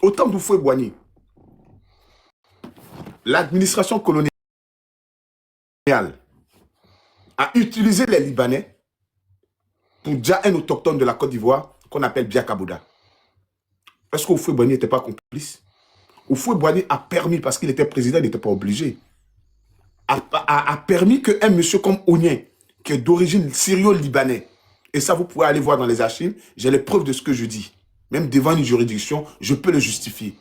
Au temps d'Houphouët-Boigny, l'administration coloniale a utilisé les Libanais pour déjà un autochtone de la Côte d'Ivoire qu'on appelle Biaka Bouda. Est-ce qu'Houphouët-Boigny n'était pas complice? Houphouët-Boigny a permis, parce qu'il était président, il n'était pas obligé, a permis qu'un monsieur comme Onien, qui est d'origine syrio-libanais, et ça vous pouvez aller voir dans les archives, j'ai les preuves de ce que je dis. Même devant une juridiction, je peux le justifier.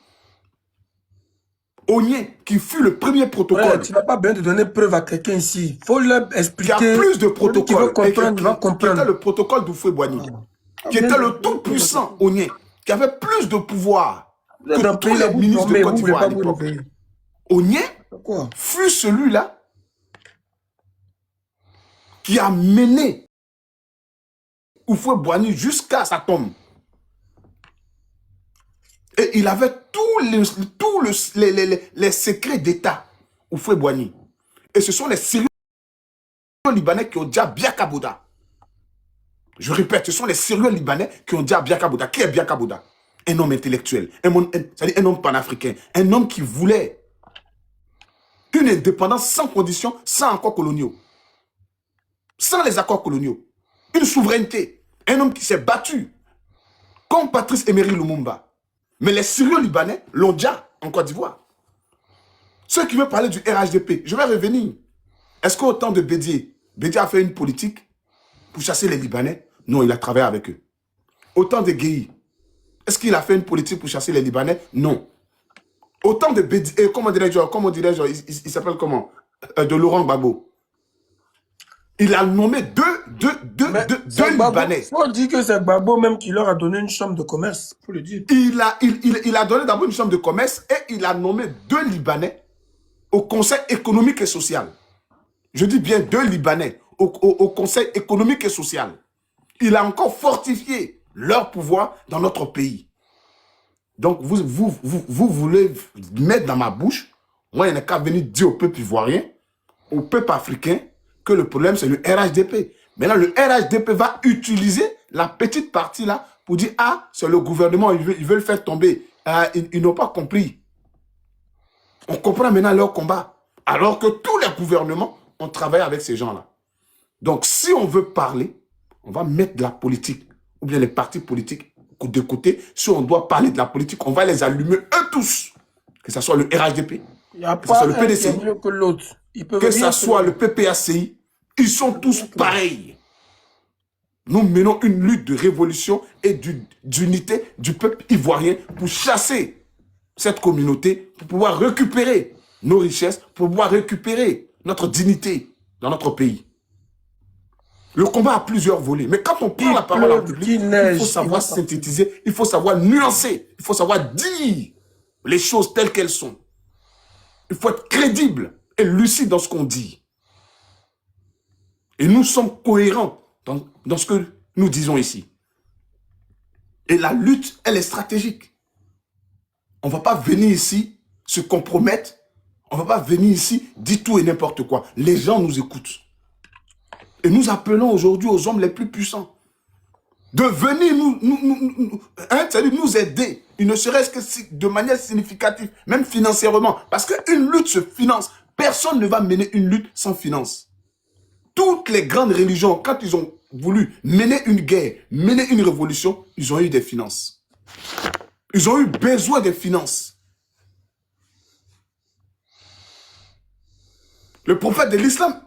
Onien, qui fut le premier protocole. Ouais, tu n'as pas besoin de donner preuve à quelqu'un ici. Il faut leur expliquer. Qui a plus de protocoles. Qui veut comprendre, il va comprendre. Qui était le protocole d'Houphouët-Boigny. Qui était le tout puissant Onien. Qui avait plus de pouvoir que tous les ministres de Côte d'Ivoire à l'époque. Onien fut celui-là qui a mené Houphouët-Boigny jusqu'à sa tombe. Et il avait tous les secrets d'État, Houphouët-Boigny. Et ce sont les Syrio-Libanais qui ont dit à Biaka Bouda. Je répète, ce sont les Syrio-Libanais qui ont dit à Biaka Bouda. Qui est Biaka Bouda? Un homme intellectuel, c'est-à-dire un homme panafricain, un homme qui voulait une indépendance sans conditions, sans accords coloniaux. Sans les accords coloniaux. Une souveraineté. Un homme qui s'est battu comme Patrice Emery Lumumba. Mais les Syrio-Libanais l'ont déjà en Côte d'Ivoire. Ceux qui veulent parler du RHDP, je vais revenir. Est-ce qu'au temps de Bédié, Bédié a fait une politique pour chasser les Libanais? Non, il a travaillé avec eux. Au temps de Guéhi, est-ce qu'il a fait une politique pour chasser les Libanais? Non. Au temps de Bédié, comment dirais-je, il s'appelle comment? De Laurent Gbagbo. Il a nommé deux Libanais. Il faut dire que c'est Gbagbo même qui leur a donné une chambre de commerce. Il faut le dire. Il a donné d'abord une chambre de commerce et il a nommé 2 Libanais au Conseil économique et social. Je dis bien 2 Libanais au Conseil économique et social. Il a encore fortifié leur pouvoir dans notre pays. Donc, vous voulez mettre dans ma bouche, moi, il n'y a qu'à venir dire au peuple ivoirien, au peuple africain, que le problème, c'est le RHDP. Maintenant, le RHDP va utiliser la petite partie là pour dire, ah, c'est le gouvernement, ils veulent le faire tomber. Ils n'ont pas compris. On comprend maintenant leur combat. Alors que tous les gouvernements ont travaillé avec ces gens-là. Donc, si on veut parler, on va mettre de la politique, ou bien les partis politiques de côté. Si on doit parler de la politique, on va les allumer eux tous. Que ce soit le RHDP, que ce soit le PDC, que ce soit le PPACI, ils sont tous pareils. Nous menons une lutte de révolution et d'unité du peuple ivoirien pour chasser cette communauté, pour pouvoir récupérer nos richesses, pour pouvoir récupérer notre dignité dans notre pays. Le combat a plusieurs volets, mais quand on prend la parole en public, il faut savoir synthétiser, il faut savoir nuancer, il faut savoir dire les choses telles qu'elles sont. Il faut être crédible et lucide dans ce qu'on dit. Et nous sommes cohérents dans ce que nous disons ici. Et la lutte, elle est stratégique. On ne va pas venir ici se compromettre. On ne va pas venir ici dire tout et n'importe quoi. Les gens nous écoutent. Et nous appelons aujourd'hui aux hommes les plus puissants de venir nous aider. Il ne serait-ce que de manière significative, même financièrement. Parce qu'une lutte se finance. Personne ne va mener une lutte sans finance. Toutes les grandes religions, quand ils ont voulu mener une guerre, mener une révolution, ils ont eu des finances. Ils ont eu besoin des finances. Le prophète de l'islam,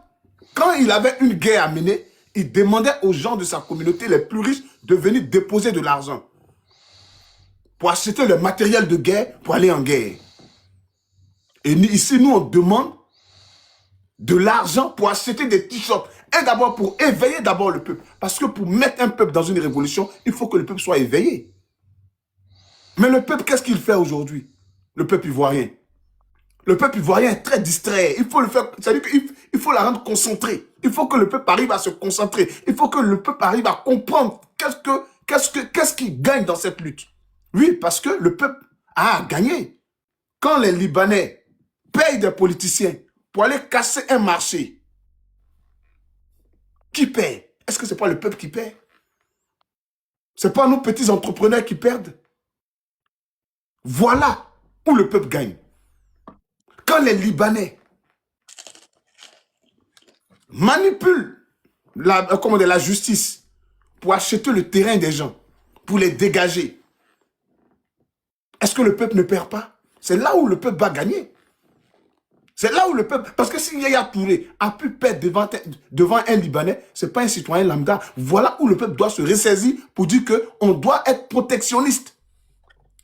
quand il avait une guerre à mener, il demandait aux gens de sa communauté les plus riches de venir déposer de l'argent pour acheter le matériel de guerre pour aller en guerre. Et ici, nous, on demande de l'argent pour acheter des t-shirts. Et d'abord pour éveiller d'abord le peuple. Parce que pour mettre un peuple dans une révolution, il faut que le peuple soit éveillé. Mais le peuple, qu'est-ce qu'il fait aujourd'hui? Le peuple ivoirien. Le peuple ivoirien est très distrait. Il faut le faire, c'est-à-dire qu'il faut la rendre concentrée. Il faut que le peuple arrive à se concentrer. Il faut que le peuple arrive à comprendre qu'est-ce qu'il gagne dans cette lutte. Oui, parce que le peuple a gagné. Quand les Libanais payent des politiciens pour aller casser un marché, qui paie? Est-ce que ce n'est pas le peuple qui paie? Ce n'est pas nos petits entrepreneurs qui perdent? Voilà où le peuple gagne. Quand les Libanais manipulent la justice pour acheter le terrain des gens, pour les dégager, est-ce que le peuple ne perd pas? C'est là où le peuple va gagner. C'est là où le peuple... Parce que si Yaya Touré a pu perdre devant un Libanais, ce n'est pas un citoyen lambda. Voilà où le peuple doit se ressaisir pour dire qu'on doit être protectionniste.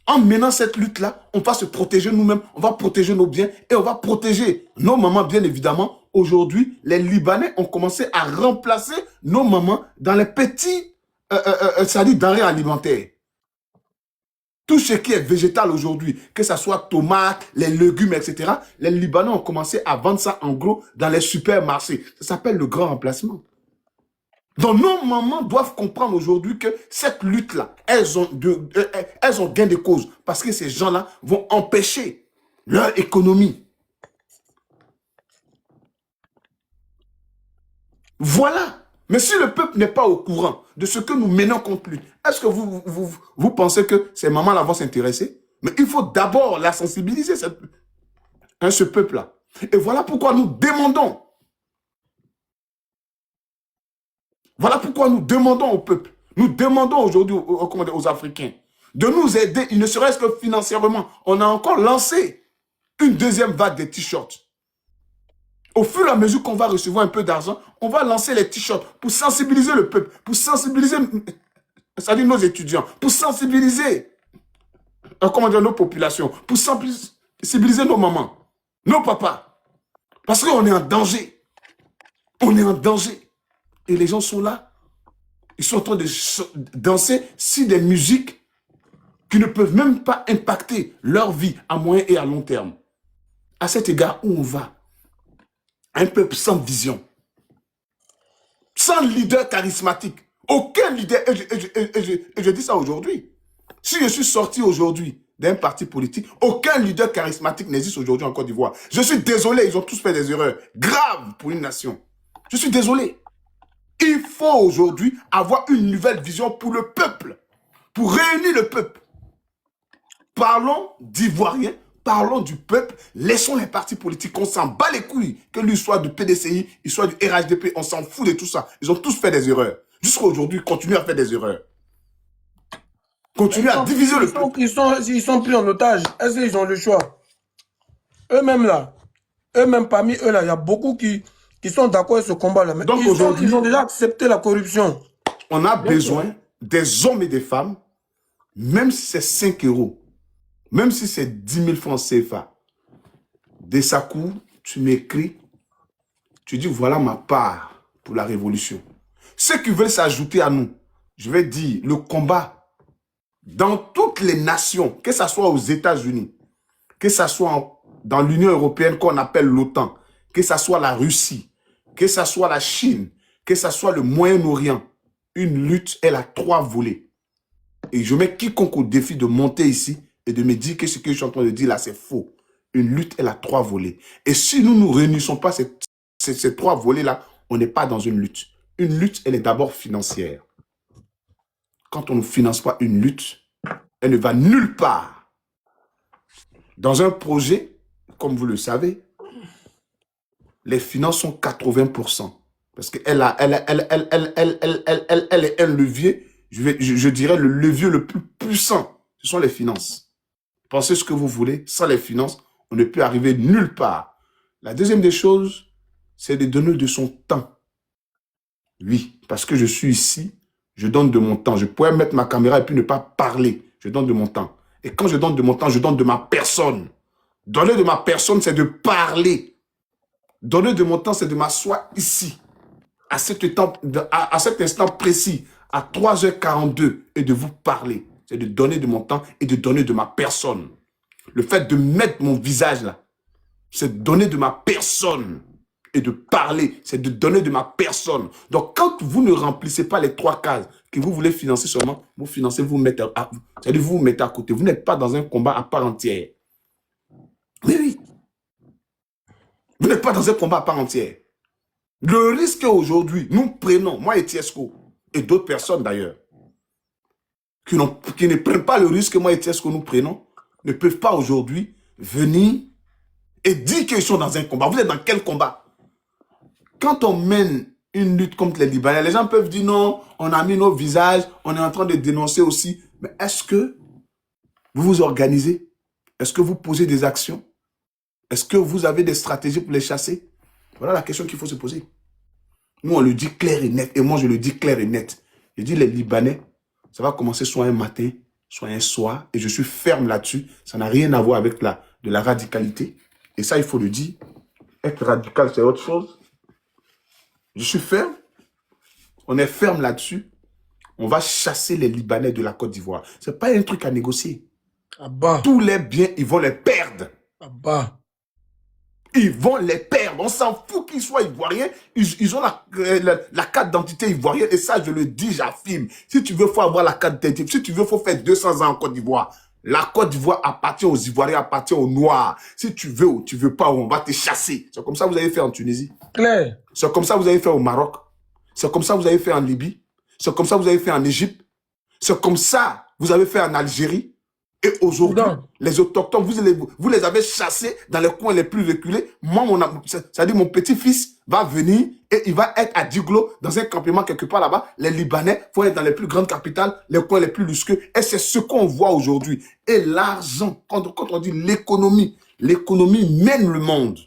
En menant cette lutte-là, on va se protéger nous-mêmes, on va protéger nos biens et on va protéger nos mamans, bien évidemment. Aujourd'hui, les Libanais ont commencé à remplacer nos mamans dans les petits c'est-à-dire denrées alimentaires. Tout ce qui est végétal aujourd'hui, que ce soit tomates, les légumes, etc., les Libanais ont commencé à vendre ça en gros dans les supermarchés. Ça s'appelle le grand remplacement. Donc nos mamans doivent comprendre aujourd'hui que cette lutte-là, elles ont gain de cause parce que ces gens-là vont empêcher leur économie. Voilà. Mais si le peuple n'est pas au courant de ce que nous menons contre lui, est-ce que vous pensez que ces mamans-là vont s'intéresser? Mais il faut d'abord la sensibiliser, ce peuple-là. Et voilà pourquoi nous demandons. Voilà pourquoi nous demandons au peuple. Nous demandons aujourd'hui aux Africains de nous aider, il ne serait-ce que financièrement. On a encore lancé une deuxième vague de t-shirts. Au fur et à mesure qu'on va recevoir un peu d'argent, on va lancer les t-shirts pour sensibiliser le peuple, pour sensibiliser, c'est-à-dire nos étudiants, pour sensibiliser nos populations, pour sensibiliser nos mamans, nos papas. Parce qu'on est en danger. On est en danger. Et les gens sont là. Ils sont en train de danser sur des musiques qui ne peuvent même pas impacter leur vie à moyen et à long terme. À cet égard, où on va? Un peuple sans vision, sans leader charismatique. Aucun leader, et je dis ça aujourd'hui. Si je suis sorti aujourd'hui d'un parti politique, aucun leader charismatique n'existe aujourd'hui en Côte d'Ivoire. Je suis désolé, ils ont tous fait des erreurs graves pour une nation. Je suis désolé. Il faut aujourd'hui avoir une nouvelle vision pour le peuple, pour réunir le peuple. Parlons d'Ivoiriens, parlons du peuple, laissons les partis politiques, on s'en bat les couilles, que lui soit du PDCI, il soit du RHDP, on s'en fout de tout ça. Ils ont tous fait des erreurs. Jusqu'à aujourd'hui, continuez à faire des erreurs. Continuez à diviser le peuple. Ils sont pris en otage. Est-ce qu'ils ont le choix? Eux-mêmes là, eux-mêmes parmi eux là, il y a beaucoup qui sont d'accord avec ce combat-là. Mais donc ils ont déjà accepté la corruption. On a besoin des hommes et des femmes, même si c'est 5 euros, même si c'est 10 000 francs CFA, dès sa cour, tu m'écris, tu dis voilà ma part pour la révolution. Ceux qui veulent s'ajouter à nous, je vais dire, le combat dans toutes les nations, que ce soit aux États-Unis, que ce soit dans l'Union européenne qu'on appelle l'OTAN, que ce soit la Russie, que ce soit la Chine, que ce soit le Moyen-Orient, une lutte, elle a 3 volets. Et je mets quiconque au défi de monter ici et de me dire que ce que je suis en train de dire là, c'est faux. Une lutte, elle a 3 volets. Et si nous ne réunissons pas ces 3 volets-là, on n'est pas dans une lutte. Une lutte, elle est d'abord financière. Quand on ne finance pas une lutte, elle ne va nulle part. Dans un projet, comme vous le savez, les finances sont 80%. Parce qu'elle est un levier, je dirais le levier le plus puissant. Ce sont les finances. Pensez ce que vous voulez, sans les finances, on ne peut arriver nulle part. La deuxième des choses, c'est de donner de son temps. Oui, parce que je suis ici, je donne de mon temps. Je pourrais mettre ma caméra et puis ne pas parler. Je donne de mon temps. Et quand je donne de mon temps, je donne de ma personne. Donner de ma personne, c'est de parler. Donner de mon temps, c'est de m'asseoir ici, à cet instant précis, à 3h42, et de vous parler. C'est de donner de mon temps et de donner de ma personne. Le fait de mettre mon visage là, c'est de donner de ma personne. Et de parler, c'est de donner de ma personne. Donc, quand vous ne remplissez pas les 3 cases que vous voulez financer seulement, vous financez, c'est-à-dire vous vous mettez à côté. Vous n'êtes pas dans un combat à part entière. Oui, oui. Vous n'êtes pas dans un combat à part entière. Le risque aujourd'hui, nous prenons, moi et Tiesco, et d'autres personnes d'ailleurs, qui ne prennent pas le risque que moi et Tiesco nous prenons, ne peuvent pas aujourd'hui venir et dire qu'ils sont dans un combat. Vous êtes dans quel combat? Quand on mène une lutte contre les Libanais, les gens peuvent dire non, on a mis nos visages, on est en train de dénoncer aussi. Mais est-ce que vous vous organisez? Est-ce que vous posez des actions? Est-ce que vous avez des stratégies pour les chasser? Voilà la question qu'il faut se poser. Nous, on le dit clair et net. Et moi, je le dis clair et net. Je dis les Libanais, ça va commencer soit un matin, soit un soir. Et je suis ferme là-dessus. Ça n'a rien à voir avec de la radicalité. Et ça, il faut le dire. Être radical, c'est autre chose. Je suis ferme. On est ferme là-dessus. On va chasser les Libanais de la Côte d'Ivoire. Ce n'est pas un truc à négocier. Ah bah. Tous les biens, ils vont les perdre. Ah bah. Ils vont les perdre. On s'en fout qu'ils soient ivoiriens. Ils ont la carte d'identité ivoirienne. Et ça, je le dis, j'affirme. Si tu veux, il faut avoir la carte d'identité. Si tu veux, il faut faire 200 ans en Côte d'Ivoire. La Côte d'Ivoire appartient aux Ivoiriens, appartient aux Noirs. Si tu veux ou tu veux pas, on va te chasser. C'est comme ça que vous avez fait en Tunisie. Clair. C'est comme ça que vous avez fait au Maroc. C'est comme ça que vous avez fait en Libye. C'est comme ça que vous avez fait en Égypte. C'est comme ça que vous avez fait en Algérie. Et aujourd'hui, les autochtones, vous les avez chassés dans les coins les plus reculés. Moi, c'est-à-dire mon petit-fils va venir et il va être à Diglo, dans un campement quelque part là-bas. Les Libanais vont être dans les plus grandes capitales, les coins les plus lusqueux. Et c'est ce qu'on voit aujourd'hui. Et l'argent, quand on dit l'économie mène le monde.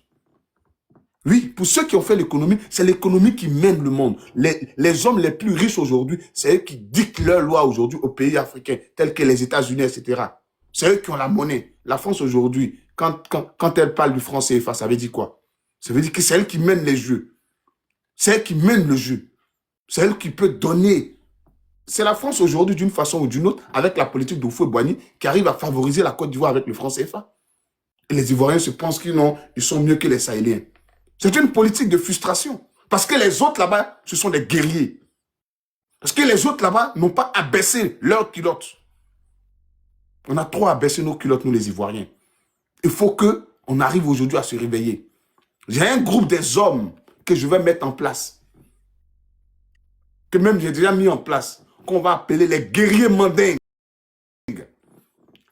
Oui, pour ceux qui ont fait l'économie, c'est l'économie qui mène le monde. Les hommes les plus riches aujourd'hui, c'est eux qui dictent leurs lois aujourd'hui aux pays africains, tels que les États-Unis, etc. C'est eux qui ont la monnaie. La France aujourd'hui, quand elle parle du franc CFA, ça veut dire quoi? Ça veut dire que c'est elle qui mène les jeux. C'est elle qui mène le jeu. C'est elle qui peut donner. C'est la France aujourd'hui, d'une façon ou d'une autre, avec la politique d'Houphouët-Boigny, qui arrive à favoriser la Côte d'Ivoire avec le franc CFA. Et les Ivoiriens se pensent qu'ils sont mieux que les Sahéliens. C'est une politique de frustration. Parce que les autres là-bas, ce sont des guerriers. Parce que les autres là-bas n'ont pas abaissé leurs culottes. On a trop abaissé nos culottes, nous les Ivoiriens. Il faut qu'on arrive aujourd'hui à se réveiller. J'ai un groupe des hommes que je vais mettre en place. Que même j'ai déjà mis en place. Qu'on va appeler les guerriers mandingues.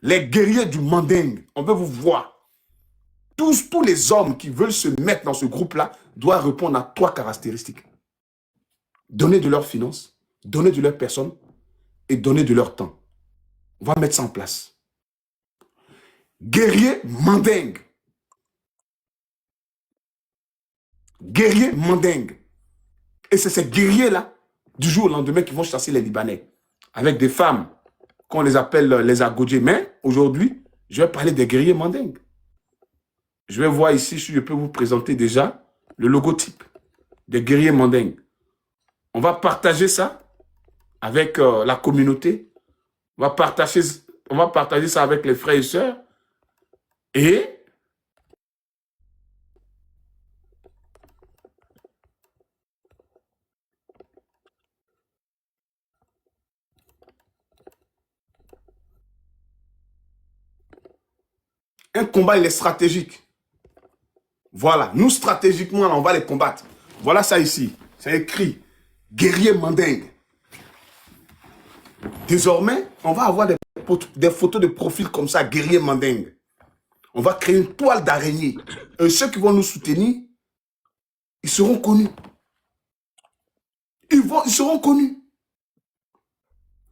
Les guerriers du mandingue. On veut vous voir. Tous les hommes qui veulent se mettre dans ce groupe-là doivent répondre à 3 caractéristiques. Donner de leurs finances, donner de leur personne et donner de leur temps. On va mettre ça en place. Guerrier mandingue. Guerrier mandingue. Et c'est ces guerriers-là, du jour au lendemain, qui vont chasser les Libanais. Avec des femmes, qu'on les appelle les agodjés. Mais aujourd'hui, je vais parler des guerriers mandingues. Je vais voir ici si je peux vous présenter déjà le logotype des guerriers mandingues. On va partager ça avec la communauté. On va partager ça avec les frères et sœurs. Et un combat, il est stratégique. Voilà. Nous, stratégiquement, on va les combattre. Voilà ça ici. C'est écrit. Guerrier mandingue. Désormais, on va avoir des photos de profil comme ça, guerrier mandingue. On va créer une toile d'araignée. Et ceux qui vont nous soutenir, ils seront connus. Ils seront connus.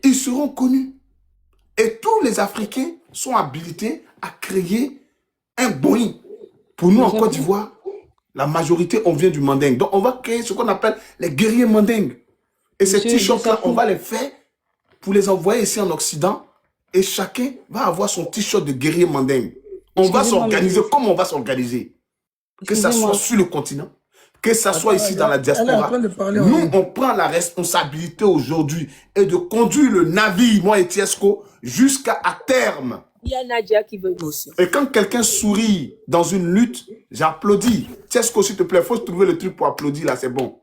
Ils seront connus. Et tous les Africains sont habilités à créer un Boeing. Pour nous, en Côte d'Ivoire, la majorité, on vient du mandingue. Donc, on va créer ce qu'on appelle les guerriers mandingues. Et ces t-shirts-là, on va les faire pour les envoyer ici en Occident. Et chacun va avoir son t-shirt de guerrier mandingue. On va s'organiser comme on va s'organiser. Que ça soit sur le continent, que ça soit ici dans la diaspora. Nous, on prend la responsabilité aujourd'hui et de conduire le navire, moi et Tiesco, jusqu'à terme. Il y a Nadia qui veut une aussi. Et quand quelqu'un sourit dans une lutte, j'applaudis. Tiesco, s'il te plaît, il faut trouver le truc pour applaudir là, c'est bon.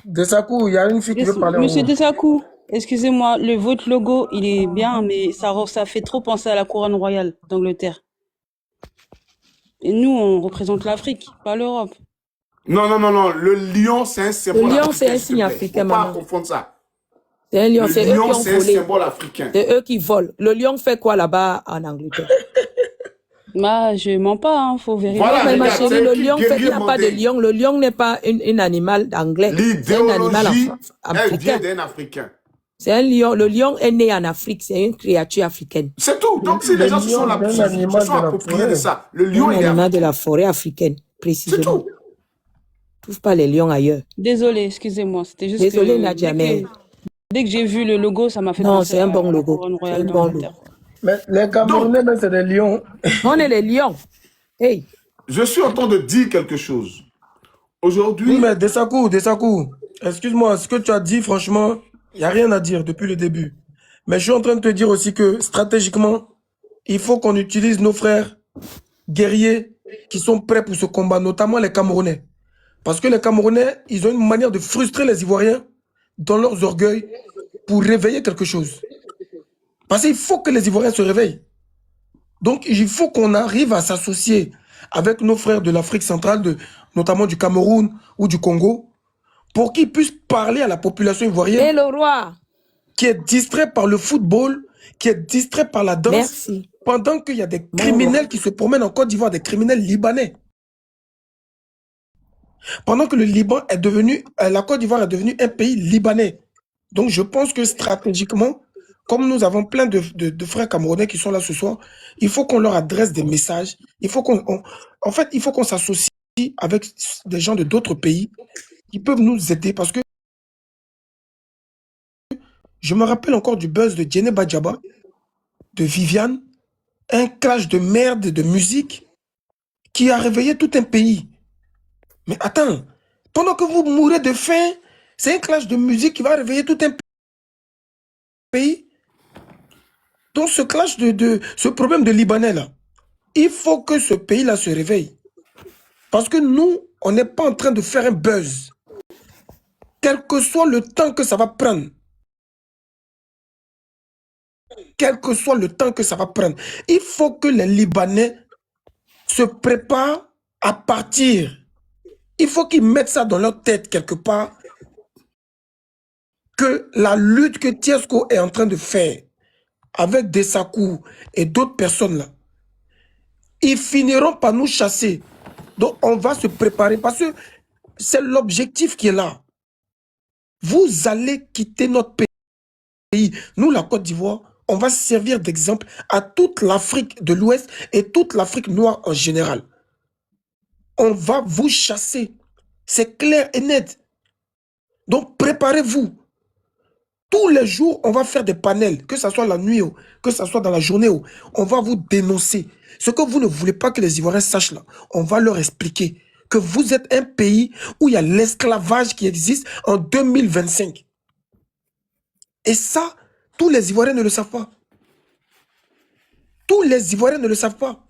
Desakou, il y a une fille qui veut parler. Monsieur Desakou, excusez-moi, votre logo, il est bien, mais ça fait trop penser à la couronne royale d'Angleterre. Et nous, on représente l'Afrique, pas l'Europe. Non. Le lion, c'est un symbole. Le lion, c'est un signe africain, maman. Faut pas maman. confondre ça. C'est un lion, Le c'est eux qui lion, ont c'est un volé. symbole africain. C'est eux qui volent. Le lion fait quoi là-bas en Angleterre? Bah, je mens pas, hein, faut vérifier. Voilà, Mais ma regarde, chérie, c'est le écrit lion fait, il n'y guerrier a pas de mandé. lion. Le lion n'est pas un animal anglais. C'est un animal L'idéologie, elle vient africain. d'un Africain. C'est un lion. Le lion est né en Afrique. C'est une créature africaine. C'est tout. Donc, si Le les gens se lion, sont, c'est un se animal sont de la appropriés de forêt. ça, le C'est lion, un il est animal de africain. la forêt africaine, C'est précisément. tout. Trouve pas les lions ailleurs. Désolée, excusez-moi. C'était juste Désolée, que Nadia, mais dès que j'ai vu le logo, ça m'a fait non, penser c'est un à bon la logo. couronne C'est royale un bon logo. d'Angleterre. Mais les Camerounais, Donc, mais c'est des lions. On est les lions. Hey, je suis en train de dire quelque chose. Oui, Aujourd'hui, mais Dessakou, excuse-moi, ce que tu as dit, franchement, il n'y a rien à dire depuis le début. Mais je suis en train de te dire aussi que stratégiquement, il faut qu'on utilise nos frères guerriers qui sont prêts pour ce combat, notamment les Camerounais. Parce que les Camerounais, ils ont une manière de frustrer les Ivoiriens dans leurs orgueils pour réveiller quelque chose. Parce qu'il faut que les Ivoiriens se réveillent. Donc, il faut qu'on arrive à s'associer avec nos frères de l'Afrique centrale, notamment du Cameroun ou du Congo, pour qu'ils puissent parler à la population et ivoirienne le roi. qui est distraite par le football, qui est distraite par la danse, Merci. pendant qu'il y a des Mon roi. criminels qui se promènent en Côte d'Ivoire, des criminels libanais. Pendant que le Liban est devenu, la Côte d'Ivoire est devenue un pays libanais. Donc, je pense que stratégiquement, comme nous avons plein de frères camerounais qui sont là ce soir, il faut qu'on leur adresse des messages. Il faut en fait, il faut qu'on s'associe avec des gens de d'autres pays qui peuvent nous aider. Parce que je me rappelle encore du buzz de Djene Badjaba, de Viviane, un clash de merde de musique qui a réveillé tout un pays. Mais attends, pendant que vous mourrez de faim, c'est un clash de musique qui va réveiller tout un pays. Donc ce clash ce problème de Libanais là, il faut que ce pays-là se réveille. Parce que nous, on n'est pas en train de faire un buzz. Quel que soit le temps que ça va prendre. Quel que soit le temps que ça va prendre. Il faut que les Libanais se préparent à partir. Il faut qu'ils mettent ça dans leur tête quelque part. Que la lutte que Tiesco est en train de faire avec Dessakou et d'autres personnes là, ils finiront par nous chasser. Donc on va se préparer parce que c'est l'objectif qui est là. Vous allez quitter notre pays. Nous, la Côte d'Ivoire, on va servir d'exemple à toute l'Afrique de l'Ouest et toute l'Afrique noire en général. On va vous chasser. C'est clair et net. Donc préparez-vous. Tous les jours, on va faire des panels, que ce soit la nuit, que ce soit dans la journée. On va vous dénoncer. Ce que vous ne voulez pas que les Ivoiriens sachent là, on va leur expliquer que vous êtes un pays où il y a l'esclavage qui existe en 2025. Et ça, tous les Ivoiriens ne le savent pas. Tous les Ivoiriens ne le savent pas.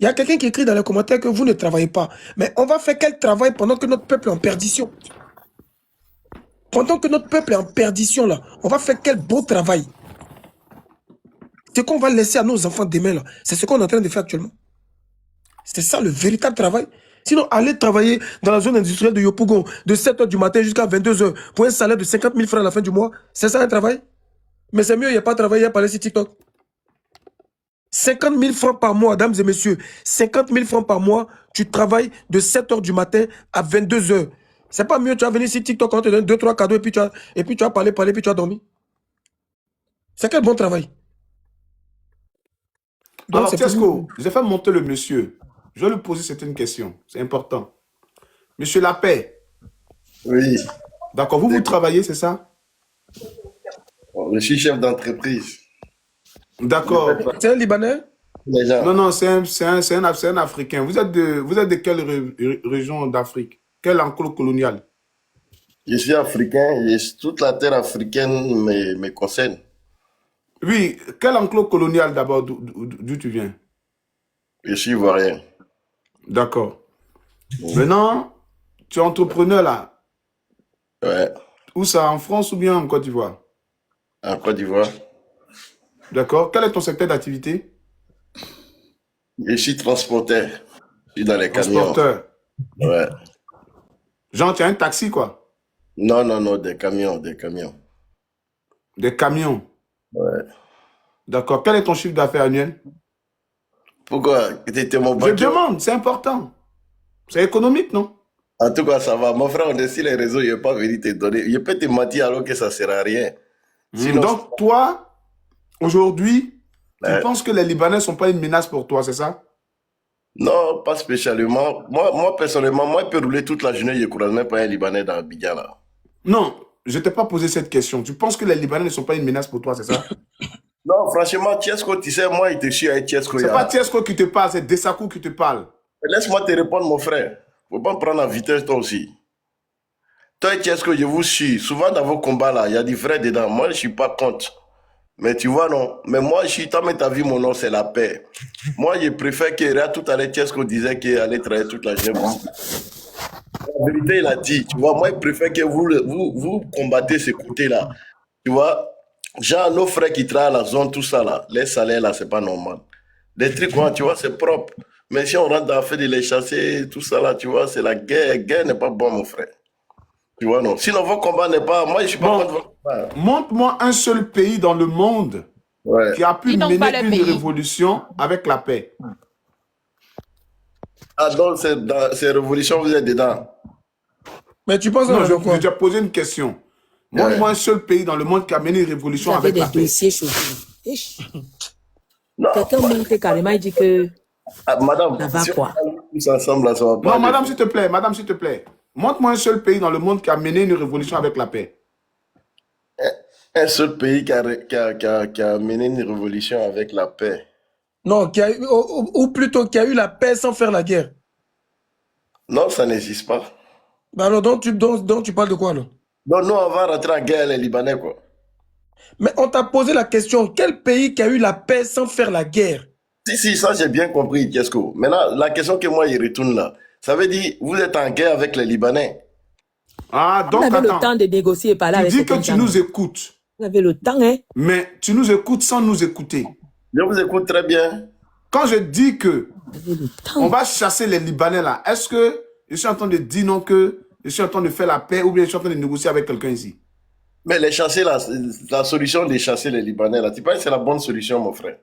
Il y a quelqu'un qui écrit dans les commentaires que vous ne travaillez pas. Mais on va faire quel travail pendant que notre peuple est en perdition? Pendant que notre peuple est en perdition, là, on va faire quel beau travail? Ce qu'on va laisser à nos enfants demain, là, c'est ce qu'on est en train de faire actuellement. C'est ça le véritable travail. Sinon, aller travailler dans la zone industrielle de Yopougon de 7h du matin jusqu'à 22h pour un salaire de 50 000 francs à la fin du mois, c'est ça un travail? Mais c'est mieux, il n'y a pas de travail, il y a pas sur TikTok. 50 000 francs par mois, mesdames et messieurs. 50 000 francs par mois, tu travailles de 7h du matin à 22h. C'est pas mieux, tu vas venir sur TikTok, on te donne 2-3 cadeaux et puis tu vas parler, puis tu vas dormir. C'est quel bon travail? Donc, alors c'est Tiesco, j'ai fait monter le monsieur. Je vais lui poser certaines questions. C'est important. Monsieur Lapay, Oui, d'accord, vous travaillez, c'est ça? je suis chef d'entreprise. D'accord. C'est un Libanais? Déjà, Non, c'est un Africain. Vous êtes de quelle région d'Afrique? Quel enclos colonial? je suis africain et toute la terre africaine me concerne. Oui, quel enclos colonial d'abord, d'où tu viens? Je suis ivoirien. D'accord. Maintenant, tu es entrepreneur là. Ouais, Où ça, en France ou bien en Côte d'Ivoire? en Côte d'Ivoire. D'accord. Quel est ton secteur d'activité? Je suis transporteur. Je suis dans les camions. Transporteur. Ouais. Genre, tu as un taxi, quoi. Non, des camions, des camions. Des camions. Ouais. D'accord. Quel est ton chiffre d'affaires annuel? Pourquoi? T'étais mon Je banquier? demande, c'est important. C'est économique, non? En tout cas, ça va. Mon frère, on est sur les réseaux, je ne vais pas venir te donner. Je peux te mentir alors que ça ne sert à rien. Sinon, Donc, toi, aujourd'hui, tu ouais. penses que les Libanais ne sont pas une menace pour toi, c'est ça? Non, pas spécialement. Moi, personnellement, moi, je peux rouler toute la journée, je ne croise même pas un Libanais dans Abidjan, là. Non, je ne t'ai pas posé cette question. Tu penses que les Libanais ne sont pas une menace pour toi, c'est ça? Non, franchement, Tiesko, tu sais, moi, il te suis avec Tiesko. C'est pas Tiesko qui te parle, c'est Dessakou qui te parle. Laisse-moi te répondre, mon frère. Faut pas me prendre en vitesse, toi aussi. Toi et Tiesko, je vous suis. Souvent, dans vos combats, là, il y a des vrais dedans. Moi, je ne suis pas contre. Mais tu vois, non. Mais moi, je suis, toi, mais t'as vu mon nom, c'est la paix. Moi, je préfère que, là, tout à l'heure, Tiesko disait qu'il allait travailler toute la journée. La vérité, il a dit, tu vois, moi, je préfère que vous combattez ce côté-là. Tu vois, genre, nos frères qui travaillent à la zone, tout ça, là, les salaires, là, c'est pas normal. Des trucs, quoi, tu vois, c'est propre. Mais si on rentre dans le fait de les chasser, tout ça, là, tu vois, c'est la guerre. Guerre n'est pas bon, mon frère. Tu vois, non. Sinon, vos combats n'est pas. Moi, je suis pas Bon, contre vos combats. montre-moi un seul pays dans le monde Ouais. qui a pu Ils n'ont pas mener le une pays. révolution avec la paix. Ah, donc, dans ces révolutions, vous êtes dedans. Mais tu penses Non, en quoi? j'ai déjà posé une question. Montre-moi un seul pays dans le monde qui a mené une Vous révolution avez avec des la paix. dossiers chez vous. Ish. Non, Quelqu'un monte carrément, il dit que madame, ça va si on quoi? parle tous ensemble, là, ça va pas Non, aller. madame, s'il te plaît, madame, s'il te plaît. Montre-moi un seul pays dans le monde qui a mené une révolution avec la paix. Un seul pays qui a mené une révolution avec la paix. Non, qui a eu, ou plutôt qui a eu la paix sans faire la guerre. Non, ça n'existe pas. Bah alors, donc tu parles de quoi, là? Donc, nous, on va rentrer en guerre, les Libanais, quoi. Mais on t'a posé la question, quel pays qui a eu la paix sans faire la guerre? Si, ça, j'ai bien compris, Tiesko. Maintenant, la question que moi, il retourne là. Ça veut dire, vous êtes en guerre avec les Libanais. Ah, Vous donc avez le attends. temps de négocier et parler Tu avec dis que certains tu gens. nous écoutes, Vous avez le temps, hein? mais tu nous écoutes sans nous écouter. Je vous écoute très bien. Quand je dis que Vous avez le on temps. va chasser les Libanais là, est-ce que je suis en train de dire non que je suis en train de faire la paix ou bien je suis en train de négocier avec quelqu'un ici? Mais les chasser, la solution de chasser les Libanais, là, tu penses que c'est la bonne solution, mon frère?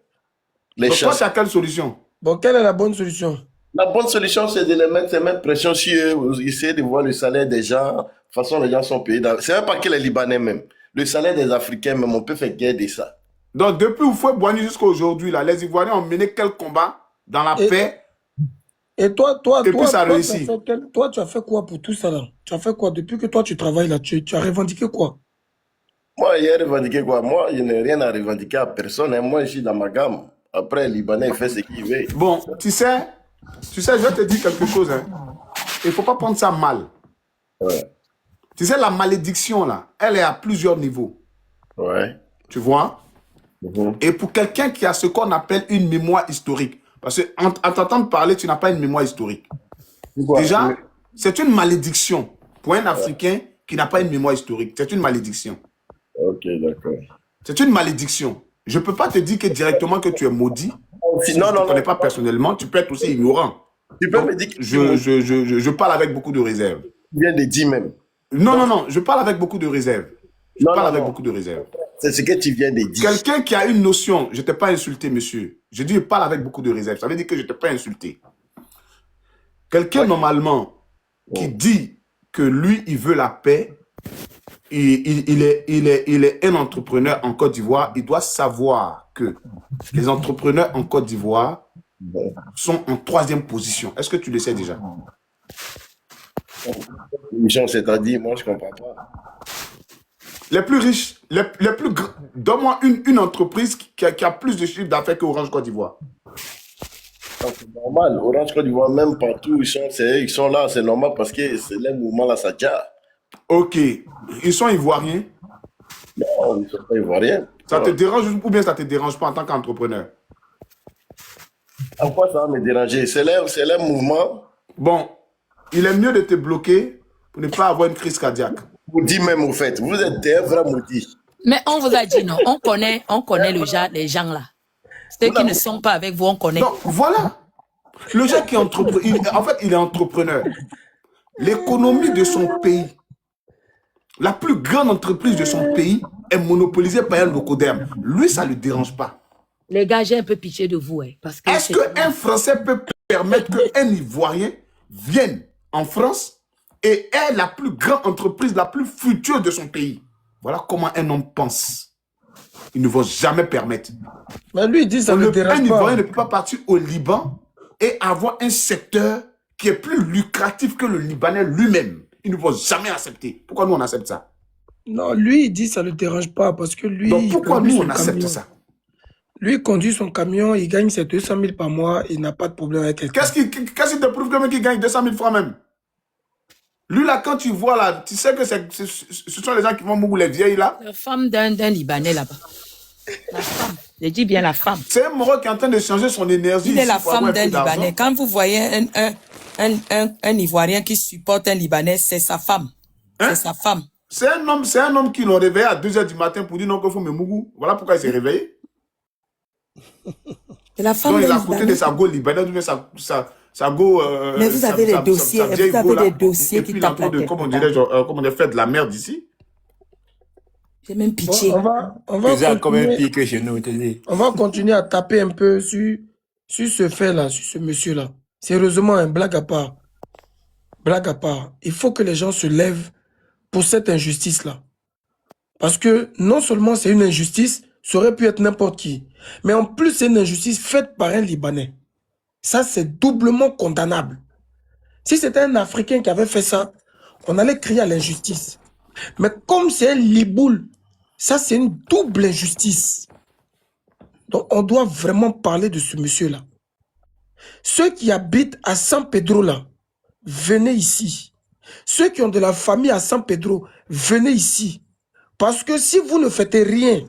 Les Donc toi, chasser. tu as quelle solution? Bon, quelle est la bonne solution? La bonne solution, c'est de les mettre, c'est mettre pression sur eux, essayer de voir le salaire des gens. De toute façon, les gens sont payés. C'est même pas que les Libanais même. Le salaire des Africains même, on peut faire guerre de ça. Donc depuis Houphouët-Boigny jusqu'à aujourd'hui, là, les Ivoiriens ont mené quel combat dans la Et, paix et toi, et puis ça réussit? toi, tu as fait quoi pour tout ça, là? Tu as fait quoi? Depuis que toi, tu travailles là, tu as revendiqué quoi? Moi, j'ai revendiqué quoi? Moi, je n'ai rien à revendiquer à personne, hein. Moi, je suis dans ma gamme. Après, les Libanais, ils font ce qu'ils veulent. Bon, tu sais, je vais te dire quelque chose. Hein. Il ne faut pas prendre ça mal. Ouais. Tu sais, la malédiction, là, elle est à plusieurs niveaux. Ouais. Tu vois? Mhm. Et pour quelqu'un qui a ce qu'on appelle une mémoire historique, parce qu'en t'entendant parler, tu n'as pas une mémoire historique. Pourquoi? Déjà, c'est une malédiction pour un Africain qui n'a pas une mémoire historique. C'est une malédiction. Ok, d'accord. C'est une malédiction. Je ne peux pas te dire que directement que tu es maudit. Si je ne te connais pas personnellement, tu peux être aussi ignorant. Tu peux Donc, me dire que je parle avec beaucoup de réserve. tu viens de dire même. Non, je parle avec beaucoup de réserve. Je parle avec beaucoup de réserve. C'est ce que tu viens de dire. Quelqu'un qui a une notion, je ne t'ai pas insulté, monsieur. Je dis, je parle avec beaucoup de réserve. Ça veut dire que je ne t'ai pas insulté. Quelqu'un, normalement, qui dit que lui, il veut la paix, il est un entrepreneur en Côte d'Ivoire, il doit savoir que les entrepreneurs en Côte d'Ivoire sont en 3e position. Est-ce que tu le sais déjà? C'est-à-dire, moi, je ne comprends pas. Les plus riches, donne-moi une entreprise qui a plus de chiffre d'affaires que Orange Côte d'Ivoire. C'est normal. Orange Côte d'Ivoire, même partout où ils sont là, c'est normal parce que c'est les mouvements là, ça déjà. Ok. Ils sont ivoiriens. Non, ils ne sont pas ivoiriens. Ça te dérange ou bien ça ne te dérange pas en tant qu'entrepreneur? En quoi ça va me déranger? C'est les mouvements. Bon, il est mieux de te bloquer pour ne pas avoir une crise cardiaque. Vous dites même au fait, vous êtes un vrai maudit. Mais on vous a dit non, on connaît les gens là. Ceux qui ne sont pas avec vous, on connaît. Donc, voilà. Le gars qui est entrepreneur, en fait, il est entrepreneur. L'économie de son pays, la plus grande entreprise de son pays, est monopolisé par un locoderme. Lui, ça ne le dérange pas. Les gars, j'ai un peu pitié de vous. Hein, parce que Est-ce qu'un Français peut permettre qu'un Ivoirien vienne en France et ait la plus grande entreprise, la plus fructueuse de son pays? Voilà comment un homme pense. Il ne va jamais permettre. Mais lui, il dit ça ne le Un dérange Ivoirien pas. ne peut pas partir au Liban et avoir un secteur qui est plus lucratif que le Libanais lui-même. Il ne va jamais accepter. Pourquoi nous, on accepte ça? Non, lui, il dit ça ne le dérange pas parce que lui, Donc, il pourquoi conduit nous, son on accepte camion. ça? Lui, il conduit son camion, il gagne ses 200 000 par mois, il n'a pas de problème avec quelqu'un. Qu'est-ce qui te prouve que le mec qui gagne 200 000 francs même? Lui, là, quand tu vois, là, tu sais que ce sont les gens qui vont mourir, les vieilles, là. la femme d'un Libanais là-bas. La femme. Je dis bien la femme. C'est un Maroc qui est en train de changer son énergie. Il est ici la pour avoir femme un d'un peu d'argent. Libanais. Quand vous voyez un Ivoirien qui supporte un Libanais, c'est sa femme. Hein? C'est sa femme. C'est un homme qui l'ont réveillé à 2 h du matin pour dire non, qu'il faut me mougou. Voilà pourquoi il s'est réveillé. C'est la femme Donc, il d'un a côté de Libanais. sa go libanaise, ou bien sa go. Mais vous avez des dossiers, sa vieille vous avez go, là. des dossiers Et qui puis, il est en tapent train la de, tête. comme on dirait, genre, comme on a fait de la merde ici. J'ai même Bon, pitié. on va C'est quand même continuer, pire que chez nous, te dis. on va continuer à taper un peu sur ce fait-là, sur ce monsieur-là. Sérieusement, un blague à part. Blague à part. Il faut que les gens se lèvent pour cette injustice-là. Parce que non seulement c'est une injustice, ça aurait pu être n'importe qui. Mais en plus, c'est une injustice faite par un Libanais. Ça, c'est doublement condamnable. Si c'était un Africain qui avait fait ça, on allait crier à l'injustice. Mais comme c'est un Liboul, ça, c'est une double injustice. Donc, on doit vraiment parler de ce monsieur-là. Ceux qui habitent à San Pedro, là, venez ici. Ceux qui ont de la famille à San Pedro, venez ici. Parce que si vous ne faites rien,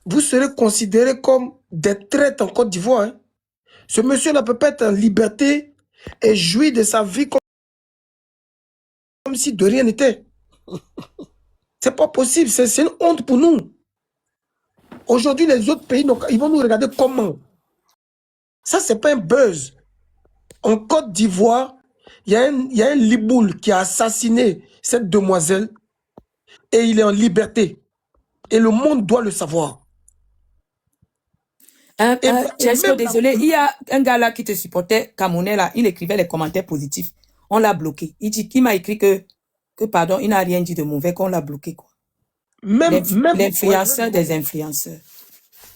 vous serez considérés comme des traîtres en Côte d'Ivoire. Hein. Ce monsieur-là peut pas être en liberté et jouir de sa vie comme si de rien n'était. C'est pas possible, c'est une honte pour nous. Aujourd'hui, les autres pays, ils vont nous regarder comment. Ça, c'est pas un buzz. En Côte d'Ivoire, il y a un Liboul qui a assassiné cette demoiselle et il est en liberté. Et le monde doit le savoir. Chesco, même désolé, il y a un gars là qui te supportait, Camerounais là, il écrivait les commentaires positifs. On l'a bloqué. Il m'a écrit que pardon, il n'a rien dit de mauvais, qu'on l'a bloqué, quoi. L'influenceur des influenceurs.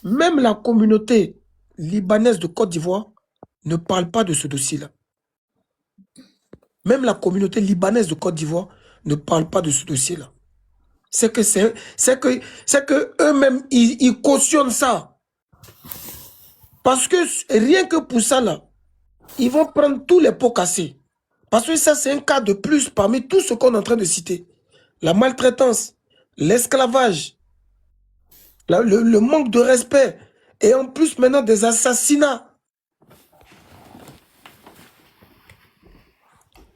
Même la communauté libanaise de Côte d'Ivoire ne parle pas de ce dossier-là. Même la communauté libanaise de Côte d'Ivoire ne parle pas de ce dossier-là. C'est que eux-mêmes, ils cautionnent ça. Parce que rien que pour ça, là, ils vont prendre tous les pots cassés. Parce que ça, c'est un cas de plus parmi tout ce qu'on est en train de citer. La maltraitance, l'esclavage, le manque de respect, et en plus maintenant des assassinats.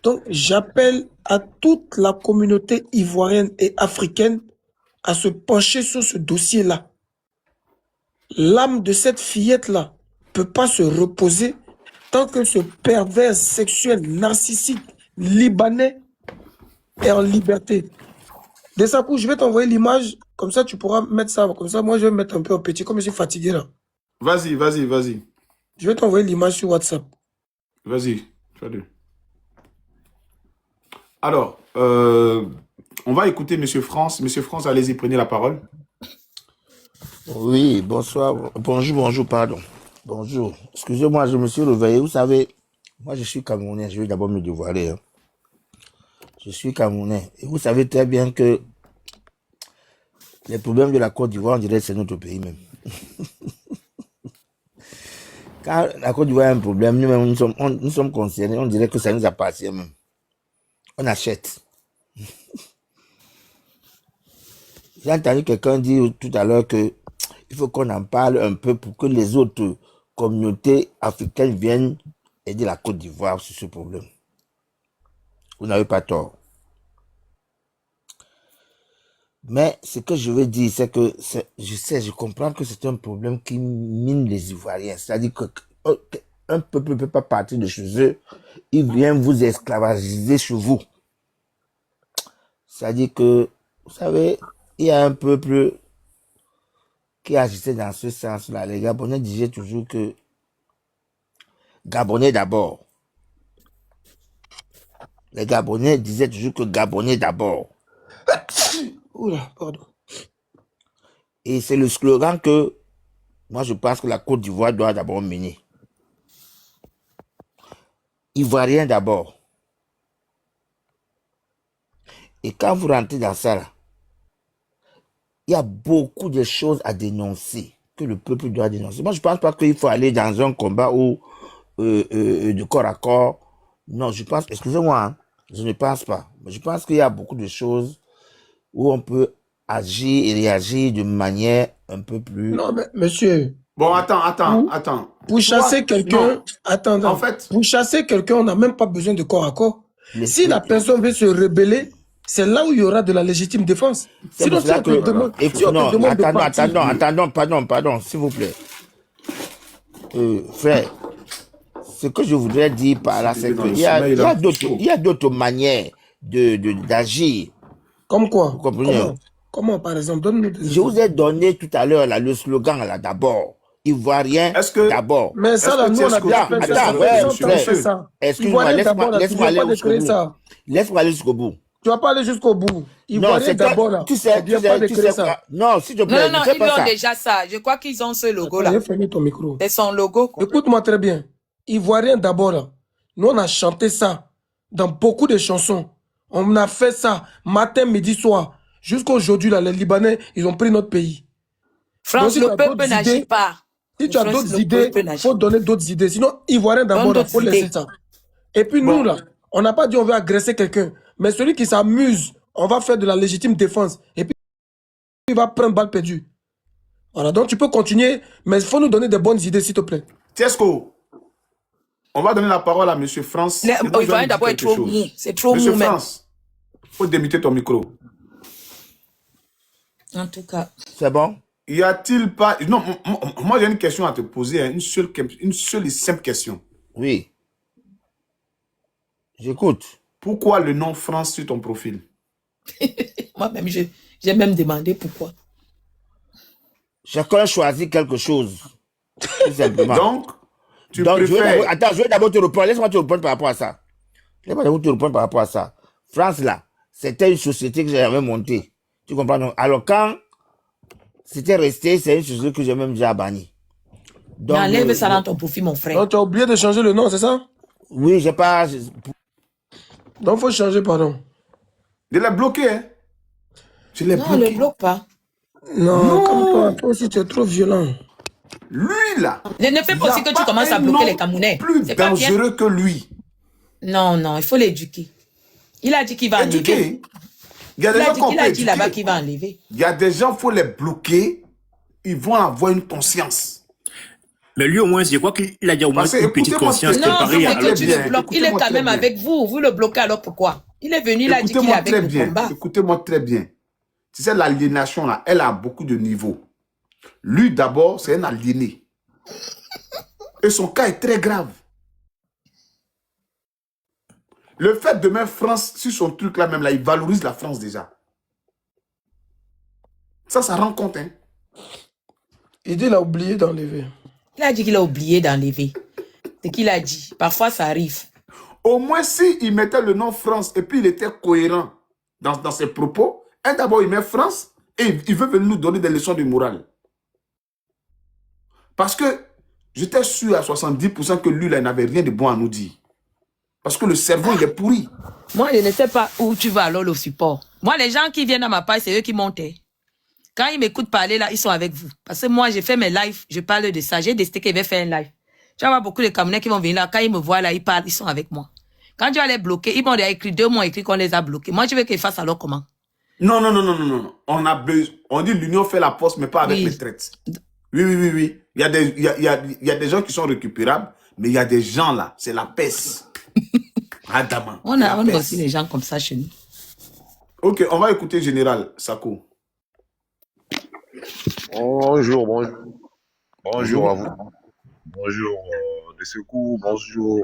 Donc, j'appelle à toute la communauté ivoirienne et africaine à se pencher sur ce dossier-là. L'âme de cette fillette-là ne peut pas se reposer tant que ce pervers sexuel narcissique libanais est en liberté. Dessakou, je vais t'envoyer l'image, comme ça tu pourras mettre ça. Comme ça, moi je vais me mettre un peu en petit, comme je suis fatigué là. Vas-y. Je vais t'envoyer l'image sur WhatsApp. Vas-y. Salut. Alors, on va écouter M. France. M. France, allez-y, prenez la parole. Oui, bonsoir. Bonjour, pardon. Bonjour. Excusez-moi, je me suis réveillé. Vous savez, moi, je suis Camerounais. Je vais d'abord me dévoiler. Hein. Je suis Camerounais. Et vous savez très bien que les problèmes de la Côte d'Ivoire, on dirait que c'est notre pays même. Quand la Côte d'Ivoire a un problème, nous-mêmes, nous sommes concernés. On dirait que ça nous appartient même. On achète. J'ai entendu quelqu'un dire tout à l'heure que il faut qu'on en parle un peu pour que les autres communautés africaines viennent aider la Côte d'Ivoire sur ce problème. Vous n'avez pas tort. Mais ce que je veux dire, c'est que je comprends que c'est un problème qui mine les Ivoiriens. C'est-à-dire qu'un peuple ne peut pas partir de chez eux, il vient vous esclavagiser chez vous. C'est-à-dire que, vous savez, il y a un peuple qui agissait dans ce sens-là. Les Gabonais disaient toujours que Gabonais d'abord. Les Gabonais disaient toujours que Gabonais d'abord. Oula, pardon. Et c'est le slogan que moi je pense que la Côte d'Ivoire doit d'abord mener. Ivoirien d'abord. Et quand vous rentrez dans ça, là, il y a beaucoup de choses à dénoncer, que le peuple doit dénoncer. Moi, je ne pense pas qu'il faut aller dans un combat où, de corps à corps. Non, je pense, excusez-moi, hein, je ne pense pas. Mais je pense qu'il y a beaucoup de choses où on peut agir et réagir de manière un peu plus... Non, mais monsieur, Bon, attends. pour chasser Toi, quelqu'un, non. attends, En fait, pour chasser quelqu'un, on n'a même pas besoin de corps à corps. les- Si la personne veut se rebeller, c'est là où il y aura de la légitime défense. C'est Sinon, pour cela si on te que... demande, si on te non, demande de partir, pardon, s'il vous plaît. Frère, ce que je voudrais dire par là, c'est qu'il y a d'autres manières d'agir. comme quoi? Vous comprenez? Comment, par exemple? Donne-nous des Je vous ai donné tout à l'heure là, le slogan là, d'abord. Ivoirien d'abord. Mais ça, là, nous, on a déjà fait ça. Ça fait longtemps qu'on fait ça. Excuse-moi, laisse-moi aller jusqu'au bout. Laisse-moi aller jusqu'au bout. Tu vas pas aller jusqu'au bout. Ivoirien d'abord, là. Tu sais quoi? Non, s'il te plaît, Non, ils ont déjà ça. Je crois qu'ils ont ce logo-là. J'ai fermé ton micro. C'est son logo. Écoute-moi très bien. Ivoirien d'abord, là. Nous, on a chanté ça dans beaucoup de chansons. On a fait ça matin, midi, soir. Jusqu'à aujourd'hui, là, les Libanais, ils ont pris notre pays. France, le peuple n'agit pas. Si tu as d'autres idées, il faut donner d'autres idées. Sinon, Ivoirien d'abord, il faut laisser ça. Et puis nous, là, on n'a pas dit on veut agresser quelqu'un. Mais celui qui s'amuse, on va faire de la légitime défense. Et puis, il va prendre balle perdue. Voilà, donc tu peux continuer, mais il faut nous donner des bonnes idées, s'il te plaît. Tiesco, on va donner la parole à M. France. Ivoirien d'abord est trop mou. C'est trop mou, M. France, il faut démuter ton micro. En tout cas. C'est bon? Y a-t-il pas... Non, moi j'ai une question à te poser, hein, une seule et simple question. Oui. J'écoute. Pourquoi le nom France sur ton profil? Moi-même, j'ai même demandé pourquoi. Chacun choisit quelque chose. Tout simplement. Donc, tu préfères... Attends, je vais d'abord te répondre. Laisse-moi te répondre par rapport à ça. Laisse-moi te répondre par rapport à ça. France, là, c'était une société que j'avais montée. Tu comprends? Donc, alors, quand c'était resté, c'est une société que j'ai même déjà bannie. Donc, enlève ça dans ton profil, mon frère. Donc, tu as oublié de changer le nom, c'est ça? Oui, j'ai pas... Donc, il faut changer, pardon. Je l'ai bloqué, hein? Je l'ai bloqué. Non, ne le bloque pas. Non, toi aussi, tu es trop violent. Lui, là. Je ne fais pas aussi que tu commences à bloquer les Camerounais. Plus dangereux que lui. Non, il faut l'éduquer. Il a dit qu'il va enlever. Il a dit là-bas qu'il va enlever. Il y a des gens, il faut les bloquer. Ils vont avoir une conscience. Mais lui, au moins, je crois qu'il a déjà au moins une petite conscience. Non, mais que tu le bloques. Il est quand même avec vous. Vous le bloquez, alors pourquoi? Il est venu, il a dit qu'il est avec le combat. Écoutez-moi très bien. Tu sais, l'aliénation, là, elle a beaucoup de niveaux. Lui, d'abord, c'est un aliéné. Et son cas est très grave. Le fait de mettre France sur son truc là même, là, il valorise la France déjà. Ça rend compte, hein. Il dit qu'il a oublié d'enlever. Il a dit qu'il a oublié d'enlever. C'est qu'il a dit. Parfois, ça arrive. Au moins, s'il mettait le nom France et puis il était cohérent dans ses propos, d'abord, il met France et il veut venir nous donner des leçons de morale. Parce que j'étais sûr à 70% que lui, là, il n'avait rien de bon à nous dire. Parce que le cerveau, il est pourri. Moi, je ne sais pas où tu vas alors le support. Moi, les gens qui viennent à ma page, c'est eux qui montent. Quand ils m'écoutent parler, là, ils sont avec vous. Parce que moi, j'ai fait mes lives, je parle de ça. J'ai décidé qu'ils vais faire un live. Tu vas voir beaucoup de Camerounais qui vont venir là. Quand ils me voient là, ils parlent, ils sont avec moi. Quand tu vas les bloquer, ils m'ont déjà écrit, 2 mois écrit qu'on les a bloqués. Moi, je veux qu'ils fassent alors comment? Non. On dit l'union fait la poste, mais pas avec les traites. Oui. Il y a des gens qui sont récupérables, mais il y a des gens là, c'est la peste. Adama. On a aussi des gens comme ça chez nous. Ok, on va écouter Général Sako. Bonjour à vous. Bonjour de secours, bonjour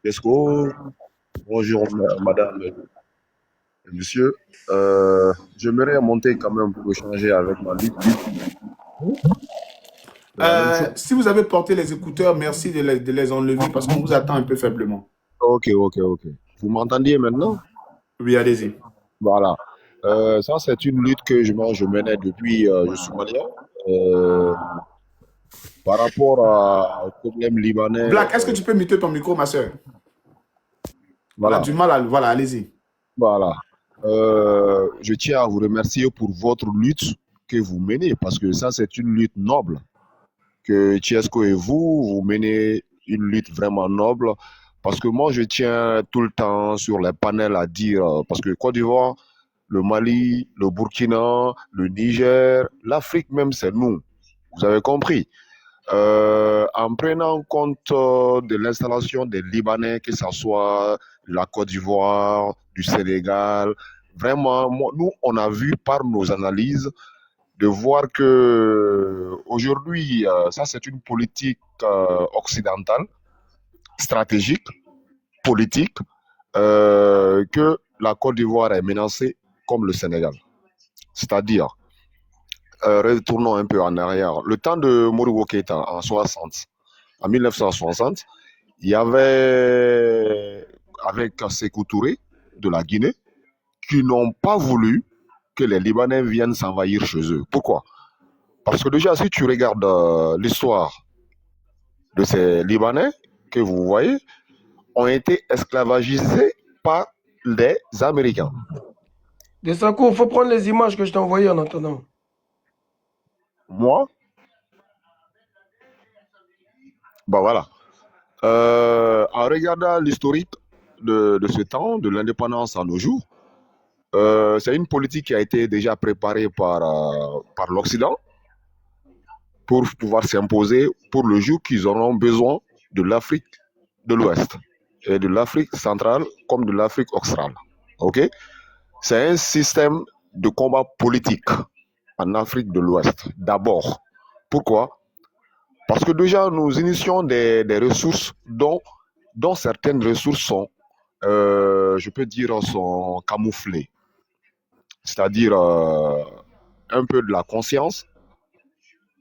Tesco, bonjour madame Monsieur, j'aimerais monter quand même pour échanger avec ma lutte. La même chose. Si vous avez porté les écouteurs, merci de les enlever parce qu'on vous attend un peu faiblement. Ok. Vous m'entendiez maintenant? Oui, allez-y. Voilà. Ça, c'est une lutte que je menais depuis je suis malien. Par rapport au problème libanais. Black, est-ce que tu peux muter ton micro, ma soeur? Voilà. On a du mal à... Voilà, allez-y. Voilà. Je tiens à vous remercier pour votre lutte que vous menez parce que ça, c'est une lutte noble. Que Tiesco et vous menez une lutte vraiment noble parce que moi, je tiens tout le temps sur les panels à dire, parce que Côte d'Ivoire, le Mali, le Burkina, le Niger, l'Afrique même, c'est nous. Vous avez compris. En prenant compte de l'installation des Libanais, que ce soit de la Côte d'Ivoire, du Sénégal, vraiment, nous, on a vu par nos analyses de voir que aujourd'hui, ça c'est une politique occidentale, stratégique, politique, que la Côte d'Ivoire est menacée comme le Sénégal. C'est-à-dire, retournons un peu en arrière. Le temps de Modibo Keïta en 1960, il y avait, avec Sékou Touré de la Guinée, qui n'ont pas voulu que les Libanais viennent s'envahir chez eux. Pourquoi? Parce que déjà, si tu regardes l'histoire de ces Libanais que vous voyez, ont été esclavagisés par les Américains. Dessakou, il faut prendre les images que je t'ai envoyées en attendant. Moi, bah voilà. En regardant l'historique de ce temps, de l'indépendance à nos jours, c'est une politique qui a été déjà préparée par l'Occident pour pouvoir s'imposer pour le jour qu'ils auront besoin de l'Afrique de l'Ouest et de l'Afrique centrale comme de l'Afrique australe. Ok? C'est un système de combat politique en Afrique de l'Ouest, d'abord. Pourquoi? Parce que déjà, nous initions des ressources dont certaines ressources sont, je peux dire, sont camouflées. C'est-à-dire un peu de la conscience.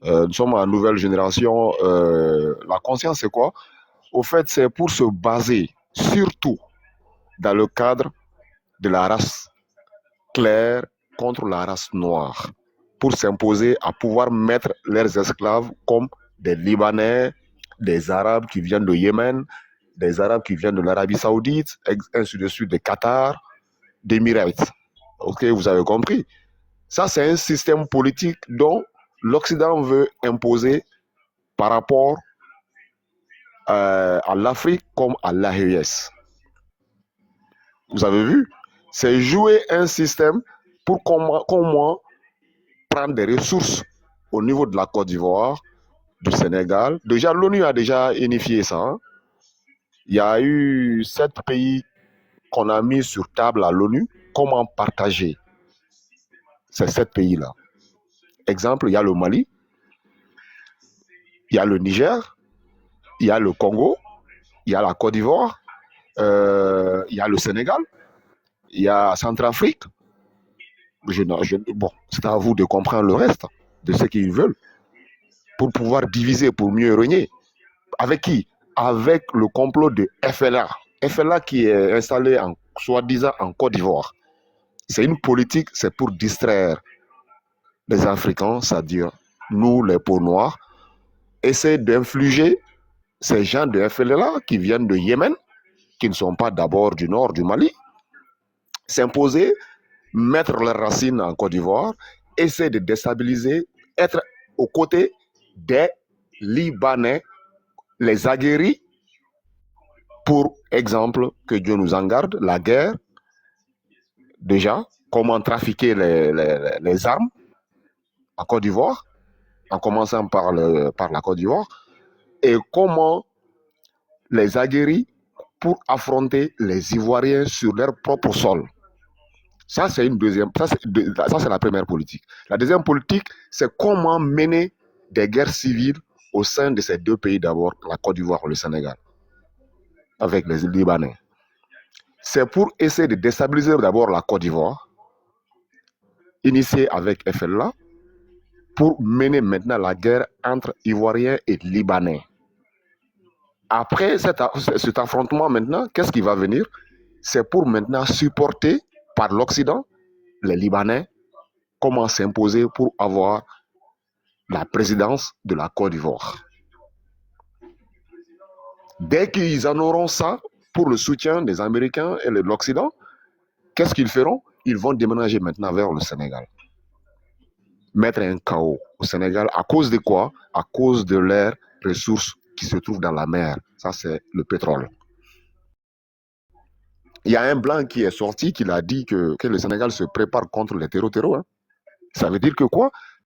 Nous sommes en nouvelle génération. La conscience, c'est quoi? Au fait, c'est pour se baser surtout dans le cadre de la race claire contre la race noire, pour s'imposer à pouvoir mettre leurs esclaves comme des Libanais, des Arabes qui viennent de Yémen, des Arabes qui viennent de l'Arabie Saoudite, ainsi de suite, des Qatar, des Emirates. Ok, vous avez compris. Ça, c'est un système politique dont l'Occident veut imposer par rapport à l'Afrique comme à l'AES. Vous avez vu? C'est jouer un système pour comment prendre des ressources au niveau de la Côte d'Ivoire, du Sénégal. Déjà, l'ONU a déjà unifié ça. Hein? Il y a eu 7 pays qu'on a mis sur table à l'ONU. Comment partager ces 7 pays-là? Exemple, il y a le Mali, il y a le Niger, il y a le Congo, il y a la Côte d'Ivoire, il y a le Sénégal, il y a Centrafrique. Bon, c'est à vous de comprendre le reste de ce qu'ils veulent pour pouvoir diviser, pour mieux régner. Avec qui? Avec le complot de FLA. FLA qui est installé soi-disant en Côte d'Ivoire. C'est une politique, c'est pour distraire les Africains, c'est-à-dire nous, les peaux noires, essayer d'infliger ces gens de FLA qui viennent de Yémen, qui ne sont pas d'abord du nord du Mali, s'imposer, mettre leurs racines en Côte d'Ivoire, essayer de déstabiliser, être aux côtés des Libanais, les aguerris, pour exemple, que Dieu nous en garde, la guerre, déjà, comment trafiquer les armes en Côte d'Ivoire, en commençant par la Côte d'Ivoire, et comment les aguerris pour affronter les Ivoiriens sur leur propre sol. Ça, c'est une deuxième. Ça, c'est la première politique. La deuxième politique, c'est comment mener des guerres civiles au sein de ces deux pays d'abord, la Côte d'Ivoire et le Sénégal, avec les Libanais. c'est pour essayer de déstabiliser d'abord la Côte d'Ivoire, initiée avec FLA, pour mener maintenant la guerre entre Ivoiriens et Libanais. Après cet affrontement maintenant, qu'est-ce qui va venir? C'est pour maintenant supporter par l'Occident les Libanais, comment s'imposer pour avoir la présidence de la Côte d'Ivoire. Dès qu'ils en auront ça pour le soutien des Américains et de l'Occident, qu'est-ce qu'ils feront? Ils vont déménager maintenant vers le Sénégal. Mettre un chaos au Sénégal à cause de quoi? À cause de leurs ressources qui se trouvent dans la mer. Ça, c'est le pétrole. Il y a un blanc qui est sorti, qui a dit que le Sénégal se prépare contre les terreaux. Hein. Ça veut dire que quoi?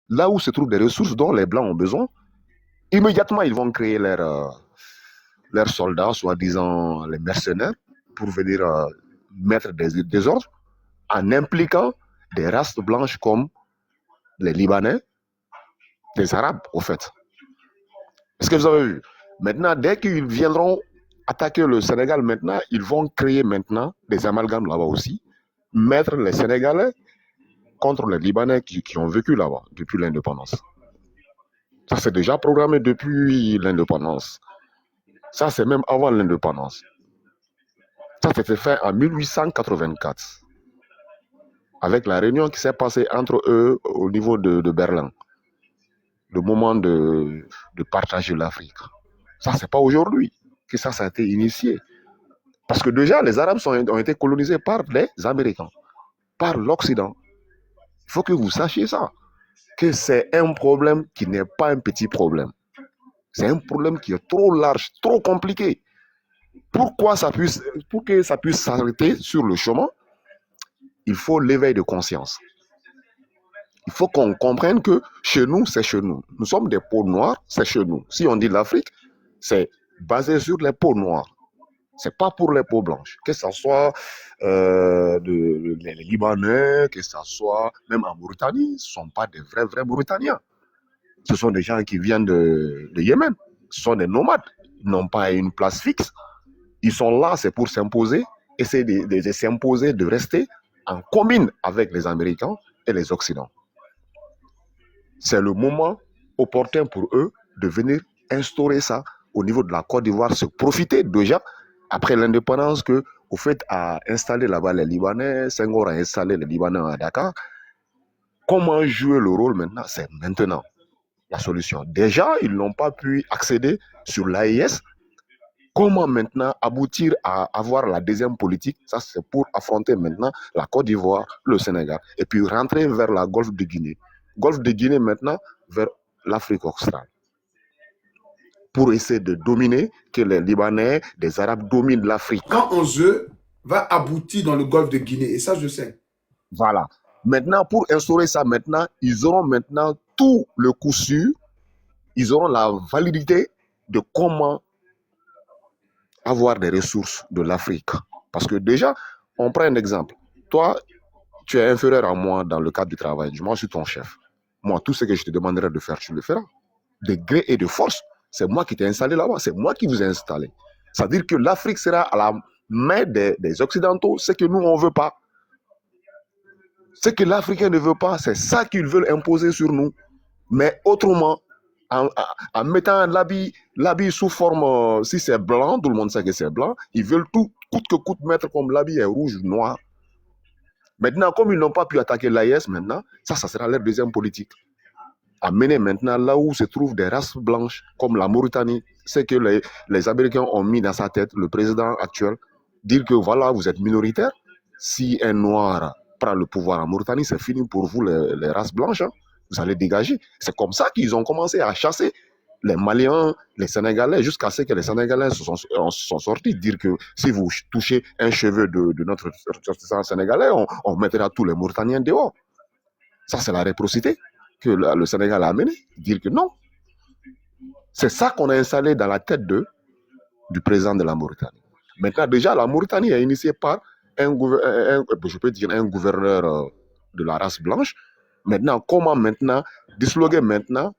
Là où se trouvent des ressources dont les blancs ont besoin, immédiatement, ils vont créer leurs soldats, soi-disant les mercenaires, pour venir mettre des désordres en impliquant des races blanches comme les Libanais, les Arabes, au fait. Est-ce que vous avez vu? Maintenant, dès qu'ils viendront attaquer le Sénégal maintenant, ils vont créer maintenant des amalgames là-bas aussi, mettre les Sénégalais contre les Libanais qui ont vécu là-bas depuis l'indépendance. Ça, c'est déjà programmé depuis l'indépendance. Ça, c'est même avant l'indépendance. Ça, c'était fait en 1884, avec la réunion qui s'est passée entre eux au niveau de Berlin, le moment de partager l'Afrique. Ça, c'est pas aujourd'hui que ça a été initié. Parce que déjà, les Arabes ont été colonisés par les Américains, par l'Occident. Il faut que vous sachiez ça, que c'est un problème qui n'est pas un petit problème. C'est un problème qui est trop large, trop compliqué. Pour que ça puisse s'arrêter sur le chemin, il faut l'éveil de conscience. Il faut qu'on comprenne que chez nous, c'est chez nous. Nous sommes des peaux noires, c'est chez nous. Si on dit l'Afrique, c'est basé sur les peaux noires. C'est pas pour les peaux blanches. Que ce soit les Libanais, que ce soit même en Mauritanie, ce ne sont pas des vrais Mauritaniens. Ce sont des gens qui viennent de Yémen. Ce sont des nomades. Ils n'ont pas une place fixe. Ils sont là, c'est pour s'imposer, essayer de s'imposer, de rester en commune avec les Américains et les Occidentaux. C'est le moment opportun pour eux de venir instaurer ça au niveau de la Côte d'Ivoire, se profiter déjà après l'indépendance que au fait à installer là-bas les Libanais, Senghor a installé les Libanais à Dakar. Comment jouer le rôle maintenant? C'est maintenant la solution. Déjà, ils n'ont pas pu accéder sur l'AIS. Comment maintenant aboutir à avoir la deuxième politique? Ça, c'est pour affronter maintenant la Côte d'Ivoire, le Sénégal, et puis rentrer vers la Golfe de Guinée. Golfe de Guinée maintenant vers l'Afrique australe. Pour essayer de dominer, que les Libanais, des Arabes dominent l'Afrique. Quand un jeu va aboutir dans le Golfe de Guinée, et ça je sais. Voilà. Maintenant, pour instaurer ça maintenant, ils auront maintenant tout le coup sûr, ils auront la validité de comment avoir des ressources de l'Afrique. Parce que déjà, on prend un exemple. Toi, tu es inférieur à moi dans le cadre du travail. Moi, je suis ton chef. Moi, tout ce que je te demanderai de faire, tu le feras. De gré et de force. C'est moi qui t'ai installé là-bas. C'est moi qui vous ai installé. C'est-à-dire que l'Afrique sera à la main des Occidentaux, ce que nous, on ne veut pas. Ce que l'Africain ne veut pas, c'est ça qu'ils veulent imposer sur nous. Mais autrement, en mettant l'habit sous forme, si c'est blanc, tout le monde sait que c'est blanc, ils veulent tout, coûte que coûte, mettre comme l'habit est rouge ou noir. Maintenant, comme ils n'ont pas pu attaquer l'AIS maintenant, ça sera leur deuxième politique. Amener maintenant là où se trouvent des races blanches, comme la Mauritanie, c'est que les Américains ont mis dans sa tête, le président actuel, dire que voilà, vous êtes minoritaire, si un noir prend le pouvoir en Mauritanie, c'est fini pour vous les races blanches, hein. Vous allez dégager. C'est comme ça qu'ils ont commencé à chasser les Maliens, les Sénégalais, jusqu'à ce que les Sénégalais sont sortis, dire que si vous touchez un cheveu de notre ressortissant sénégalais, on mettra tous les Mauritaniens dehors. Ça, c'est la réciprocité que le Sénégal a amené, dire que non. C'est ça qu'on a installé dans la tête du président de la Mauritanie. Maintenant, déjà, la Mauritanie est initiée par un gouverneur de la race blanche. Maintenant, comment maintenant disloquer maintenant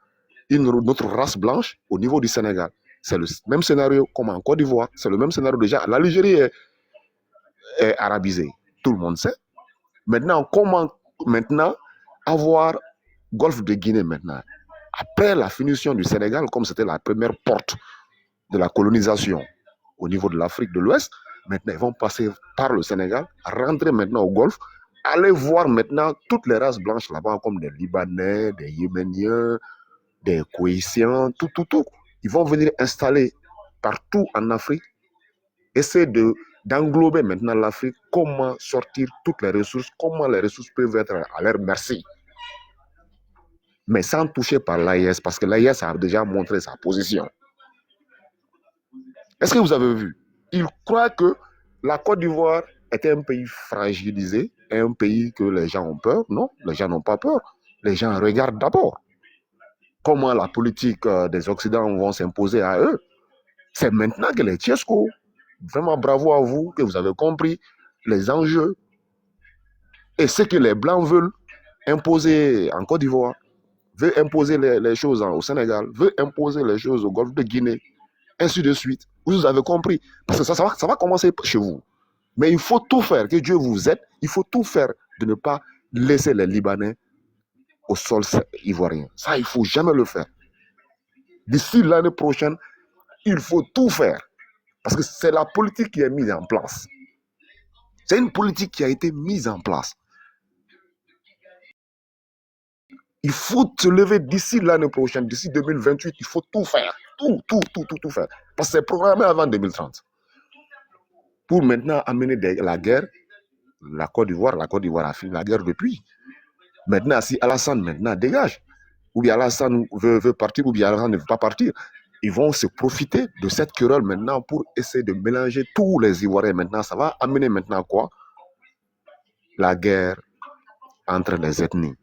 notre race blanche au niveau du Sénégal? C'est le même scénario comme en Côte d'Ivoire. C'est le même scénario déjà. L'Algérie est arabisé. Tout le monde sait. Maintenant, comment maintenant avoir Golfe de Guinée maintenant? Après la finition du Sénégal, comme c'était la première porte de la colonisation au niveau de l'Afrique de l'Ouest, maintenant ils vont passer par le Sénégal, rentrer maintenant au Golfe, aller voir maintenant toutes les races blanches là-bas, comme des Libanais, des Yéméniens, des Koweïtiens, tout. Ils vont venir installer partout en Afrique, essayer d'englober maintenant l'Afrique, comment sortir toutes les ressources, comment les ressources peuvent être à leur merci. Mais sans toucher par l'AIS, parce que l'AIS a déjà montré sa position. Est-ce que vous avez vu? Il croit que la Côte d'Ivoire est un pays fragilisé, un pays que les gens ont peur. Non, les gens n'ont pas peur. Les gens regardent d'abord comment la politique des Occidentaux vont s'imposer à eux. C'est maintenant que les Tchesco, vraiment bravo à vous, que vous avez compris les enjeux et ce que les Blancs veulent imposer en Côte d'Ivoire, veut imposer les choses au Sénégal, veut imposer les choses au Golfe de Guinée, ainsi de suite. Vous avez compris. Parce que ça va commencer chez vous. Mais il faut tout faire, que Dieu vous aide, il faut tout faire de ne pas laisser les Libanais au sol ivoirien. Ça, il ne faut jamais le faire. D'ici l'année prochaine, il faut tout faire. Parce que c'est la politique qui est mise en place. C'est une politique qui a été mise en place. Il faut se lever d'ici l'année prochaine, d'ici 2028, il faut tout faire. Tout faire. Parce que c'est programmé avant 2030. Pour maintenant amener la guerre, la Côte d'Ivoire a fini la guerre depuis. Maintenant, si Alassane maintenant dégage, ou bien Alassane veut partir, ou bien Alassane ne veut pas partir, ils vont se profiter de cette querelle maintenant pour essayer de mélanger tous les Ivoiriens maintenant. Ça va amener maintenant quoi? La guerre entre les ethnies.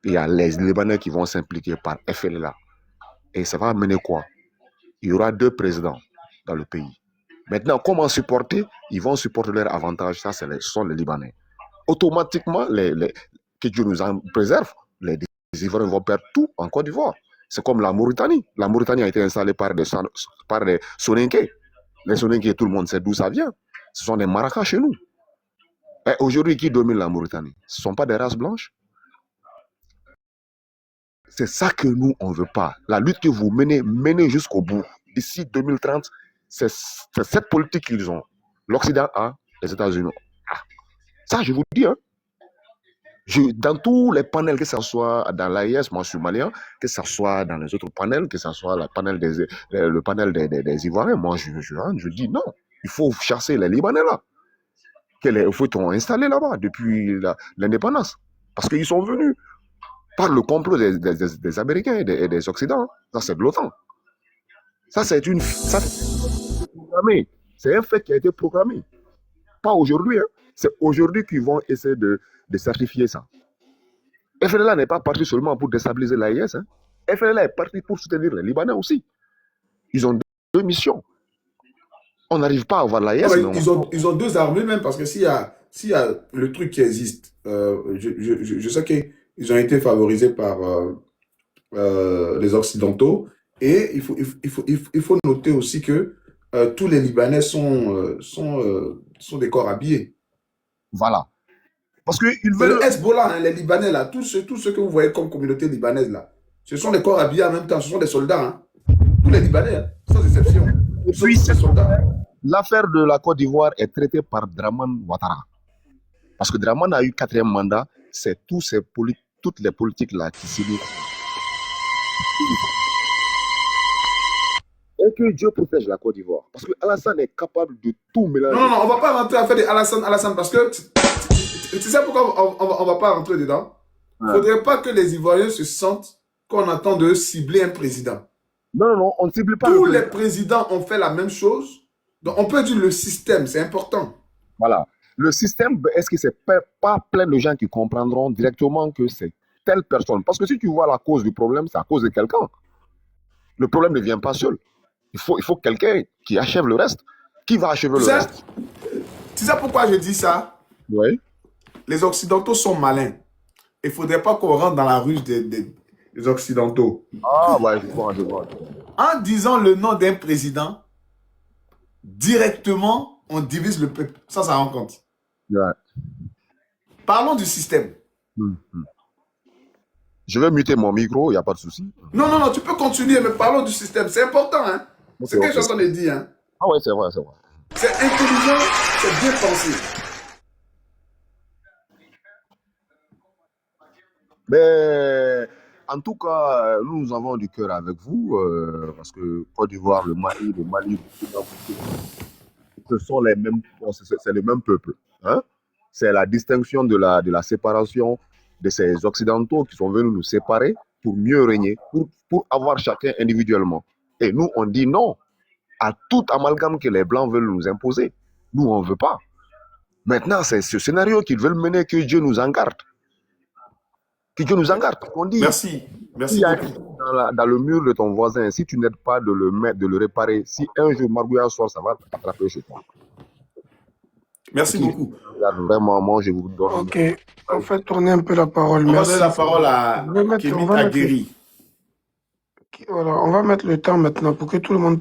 Il y a les Libanais qui vont s'impliquer par FLA. Et ça va amener quoi? Il y aura 2 présidents dans le pays. Maintenant, comment supporter? Ils vont supporter leur avantage. Ça, ce sont les Libanais. Automatiquement, que Dieu nous en préserve, les Ivoiriens vont perdre tout en Côte d'Ivoire. C'est comme la Mauritanie. La Mauritanie a été installée par des Soninké. Les Soninké, tout le monde sait d'où ça vient. Ce sont des Maracas chez nous. Et aujourd'hui, qui domine la Mauritanie? Ce ne sont pas des races blanches. C'est ça que nous, on ne veut pas. La lutte que vous menez jusqu'au bout. D'ici 2030, c'est cette politique qu'ils ont. L'Occident a, les États-Unis a. Ça, je vous dis, hein. Dans tous les panels, que ce soit dans l'AIS, moi je suis malien, que ce soit dans les autres panels, que ce soit le panel des Ivoiriens, moi je dis non. Il faut chasser les Libanais là. Il faut qu'ils ont installé là-bas depuis l'indépendance. Parce qu'ils sont venus par le complot des Américains et des Occidentaux. Ça, c'est de l'OTAN. Ça, c'est programmé. C'est un fait qui a été programmé. Pas aujourd'hui. Hein. C'est aujourd'hui qu'ils vont essayer de certifier ça. FLA n'est pas parti seulement pour déstabiliser l'AIS. Hein. FLA est parti pour soutenir les Libanais aussi. Ils ont 2 missions. On n'arrive pas à avoir l'AIS. Ouais, ils ont 2 armées même, parce que s'il y a le truc qui existe, je sais qu'ils ont été favorisés par les Occidentaux, et il faut noter aussi que tous les Libanais sont des corps habillés. Voilà. Parce que c'est le Hezbollah, hein, les Libanais là, tous ceux que vous voyez comme communauté libanaise là, ce sont des corps habillés en même temps, ce sont des soldats. Hein. Tous les Libanais, hein, sans exception. Et puis, l'affaire de la Côte d'Ivoire est traitée par Draman Ouattara. Parce que Draman a eu 4e mandat, c'est toutes les politiques là qui s'illustient. Et que Dieu protège la Côte d'Ivoire. Parce que Alassane est capable de tout mélanger. Non, on ne va pas rentrer à faire des Alassane, parce que tu sais pourquoi on ne va pas rentrer dedans? Il ne faudrait pas que les Ivoiriens se sentent qu'on attend de cibler un président. Non, on ne cible pas. Tous les présidents ont fait la même chose. Donc, on peut dire le système, c'est important. Voilà. Le système, est-ce que c'est pas plein de gens qui comprendront directement que c'est telle personne? Parce que si tu vois la cause du problème, c'est à cause de quelqu'un. Le problème ne vient pas seul. Il faut quelqu'un qui achève le reste. Qui va achever le reste? Tu sais pourquoi je dis ça? Oui. Les Occidentaux sont malins. Il ne faudrait pas qu'on rentre dans la ruse des Occidentaux. Ah, ouais, je vois. En disant le nom d'un président, directement, on divise le peuple. Ça rend compte. Ouais. Parlons du système. Je vais muter mon micro, il n'y a pas de souci. Non, tu peux continuer, mais parlons du système. C'est important, hein. Ok, C'est ce que ok. je suis en train de dire, hein. Ah ouais, c'est vrai, c'est vrai. C'est intelligent, c'est bien pensé. Mais en tout cas, nous avons du cœur avec vous, parce que Côte d'Ivoire, le Mali, Burkina Faso, ce sont les mêmes, c'est le même peuple. Hein? C'est la distinction de la séparation de ces Occidentaux qui sont venus nous séparer pour mieux régner, pour avoir chacun individuellement. Et nous, on dit non à tout amalgame que les Blancs veulent nous imposer. Nous, on ne veut pas. Maintenant, c'est ce scénario qu'ils veulent mener, que Dieu nous en garde. Que Dieu nous en garde. On dit, Merci il y a beaucoup. dans le mur de ton voisin, si tu n'aides pas de le réparer, si un jour Margouya sort, ça va t'attraper chez toi. Merci beaucoup. Vraiment, moi, je vous donne. Ok, on fait tourner un peu la parole. On va Merci. donner la parole à Kémy Aguerri. Voilà, on va mettre le temps maintenant pour que tout le monde